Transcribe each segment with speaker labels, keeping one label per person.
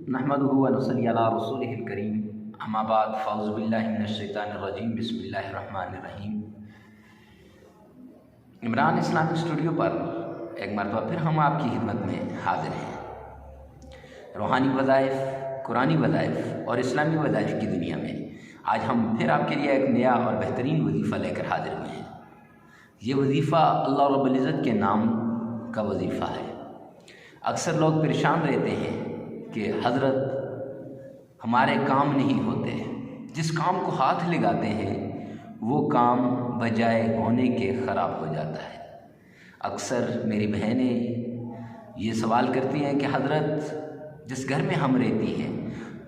Speaker 1: नहमदुहु व नसल्ली अला रसूलिहिल करीम अम्मा बाद फ़अऊज़ु बिल्लाहि मिनश शैतानिर रजीम बिस्मिल्लाहिर रहमानिर रहीम। इमरान इस्लामिक स्टूडियो पर एक मरतबा फिर हम आपकी खिदमत में हाज़िर हैं। रूहानी वज़ाइफ़, कुरानी वज़ाइफ़ और इस्लामी वज़ाइफ़ की दुनिया में आज हम फिर आपके लिए एक नया और बेहतरीन वजीफ़ा लेकर हाज़िर हुए हैं। ये वजीफ़ा अल्लाह रब्बुल इज़्ज़त के नाम का वजीफ़ा है। अक्सर लोग परेशान रहते हैं कि हज़रत हमारे काम नहीं होते, जिस काम को हाथ लगाते हैं वो काम बजाय होने के ख़राब हो जाता है। अक्सर मेरी बहनें ये सवाल करती हैं कि हज़रत जिस घर में हम रहती हैं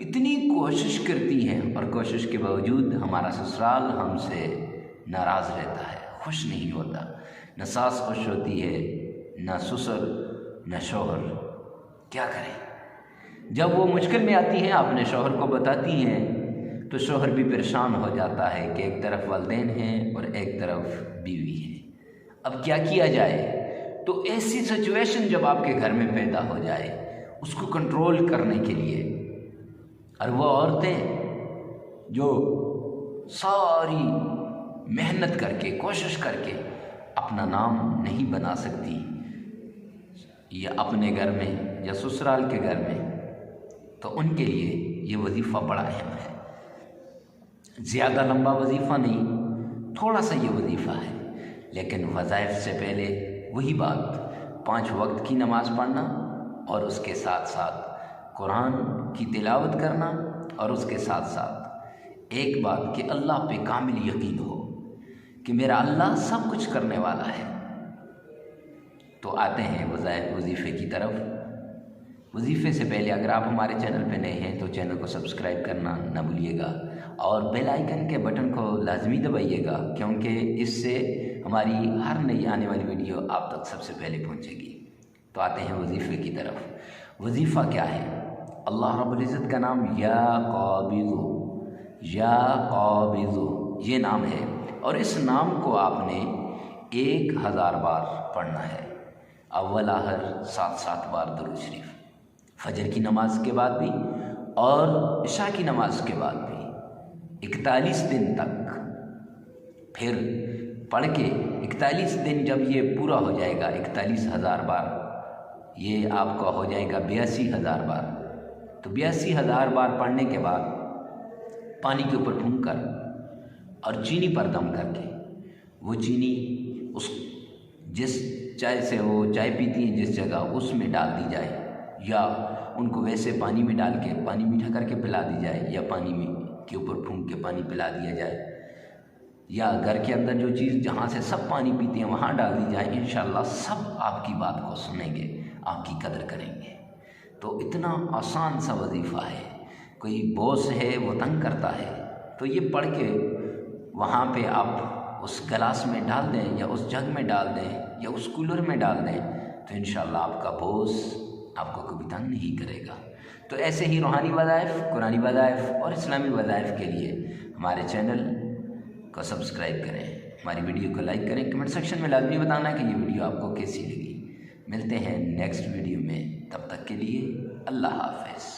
Speaker 1: इतनी कोशिश करती हैं और कोशिश के बावजूद हमारा ससुराल हमसे नाराज़ रहता है, खुश नहीं होता। न सास खुश होती है, न ससुर, न शौहर। क्या करें? जब वो मुश्किल में आती हैं अपने शौहर को बताती हैं तो शौहर भी परेशान हो जाता है कि एक तरफ वालिदैन हैं और एक तरफ बीवी है। अब क्या किया जाए? तो ऐसी सिचुएशन जब आपके घर में पैदा हो जाए उसको कंट्रोल करने के लिए, और वो औरतें जो सारी मेहनत करके कोशिश करके अपना नाम नहीं बना सकती, या अपने घर में या ससुराल के घर में, तो उनके लिए ये वजीफ़ा बड़ा अहम है। ज़्यादा लंबा वजीफ़ा नहीं, थोड़ा सा ये वजीफ़ा है, लेकिन वज़ाइफ से पहले वही बात 5 वक्त की नमाज़ पढ़ना और उसके साथ साथ कुरान की तिलावत करना, और उसके साथ साथ एक बात कि अल्लाह पे कामिल यकीन हो कि मेरा अल्लाह सब कुछ करने वाला है। तो आते हैं वजीफ़े की तरफ। वजीफ़े से पहले अगर आप हमारे चैनल पे नए हैं तो चैनल को सब्सक्राइब करना ना भूलिएगा और बेल आइकन के बटन को लाजमी दबाइएगा, क्योंकि इससे हमारी हर नई आने वाली वीडियो आप तक सबसे पहले पहुंचेगी। तो आते हैं वजीफ़े की तरफ। वजीफ़ा क्या है? अल्लाह रब्बुल इज़्ज़त का नाम या क़ाबिज़ु ये नाम है, और इस नाम को आपने 1000 बार पढ़ना है। अव्वल आहर 7 बार दुरूद शरीफ, फजर की नमाज के बाद भी और इशा की नमाज के बाद भी 41 दिन तक। फिर पढ़ के 41 दिन जब ये पूरा हो जाएगा, 41,000 बार, ये आपका हो जाएगा 82,000 बार। तो 82,000 बार पढ़ने के बाद पानी के ऊपर फूंक कर और चीनी पर दम करके, वो चीनी उस जिस चाय से वो चाय पीती हैं जिस जगह, उसमें डाल दी जाए, या उनको वैसे पानी में डाल के पानी मीठा करके पिला दी जाए, या पानी में के ऊपर फूंक के पानी पिला दिया जाए, या घर के अंदर जो चीज़ जहाँ से सब पानी पीते हैं वहाँ डाल दी जाए। इंशाअल्लाह सब आपकी बात को सुनेंगे, आपकी कदर करेंगे। तो इतना आसान सा वजीफ़ा है। कोई बॉस है वो तंग करता है तो ये पढ़ के वहाँ पे आप उस गिलास में डाल दें, या उस जग में डाल दें, या उस कूलर में डाल दें, तो इंशाअल्लाह आपका बॉस आपको कभी तंग नहीं करेगा। तो ऐसे ही रूहानी वज़ाइफ़, कुरानी वज़ाइफ़ और इस्लामी वज़ाइफ़ के लिए हमारे चैनल को सब्सक्राइब करें, हमारी वीडियो को लाइक करें, कमेंट सेक्शन में लाजमी बताना कि ये वीडियो आपको कैसी लगी। मिलते हैं नेक्स्ट वीडियो में, तब तक के लिए अल्लाह हाफ़िज़।